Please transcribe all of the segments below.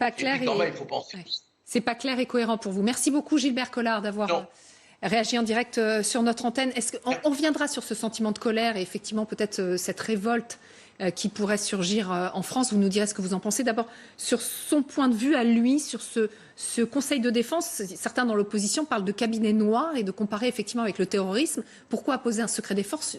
Pas clair Et puis, il faut penser. ouais. C'est pas clair et cohérent pour vous. Merci beaucoup Gilbert Collard d'avoir réagi en direct sur notre antenne. On reviendra sur ce sentiment de colère et effectivement peut-être cette révolte qui pourrait surgir en France. Vous nous direz ce que vous en pensez. D'abord, sur son point de vue à lui, sur ce Conseil de défense, certains dans l'opposition parlent de cabinet noir et de comparer effectivement avec le terrorisme. Pourquoi poser un secret défense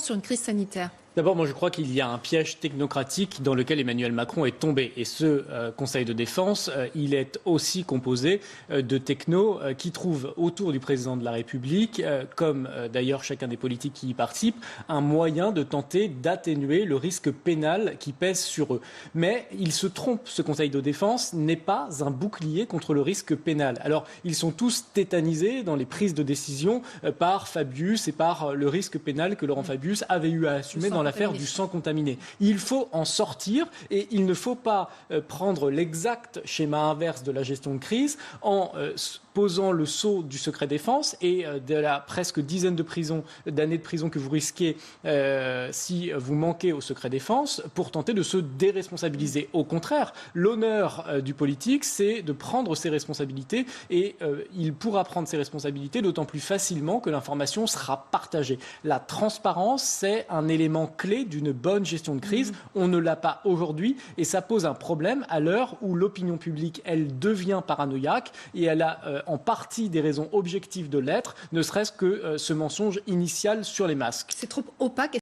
sur une crise sanitaire ? D'abord, moi je crois qu'il y a un piège technocratique dans lequel Emmanuel Macron est tombé. Et ce Conseil de défense, il est aussi composé de technos qui trouvent autour du président de la République, comme d'ailleurs chacun des politiques qui y participent, un moyen de tenter d'atténuer le risque pénal qui pèse sur eux. Mais il se trompe, ce Conseil de défense n'est pas un bouclier contre le risque pénal. Alors, ils sont tous tétanisés dans les prises de décision par Fabius et par le risque pénal que Laurent Fabius avait eu à assumer dans l'affaire du sang contaminé. Il faut en sortir et il ne faut pas prendre l'exact schéma inverse de la gestion de crise en posant le sceau du secret défense et de la presque dizaine d'années de prison que vous risquez si vous manquez au secret défense pour tenter de se déresponsabiliser. Au contraire, l'honneur du politique, c'est de prendre ses responsabilités et il pourra prendre ses responsabilités d'autant plus facilement que l'information sera partagée. La transparence, c'est un élément clé d'une bonne gestion de crise. On ne l'a pas aujourd'hui et ça pose un problème à l'heure où l'opinion publique, elle devient paranoïaque et elle a en partie des raisons objectives de l'être, ne serait-ce que ce mensonge initial sur les masques. C'est trop opaque.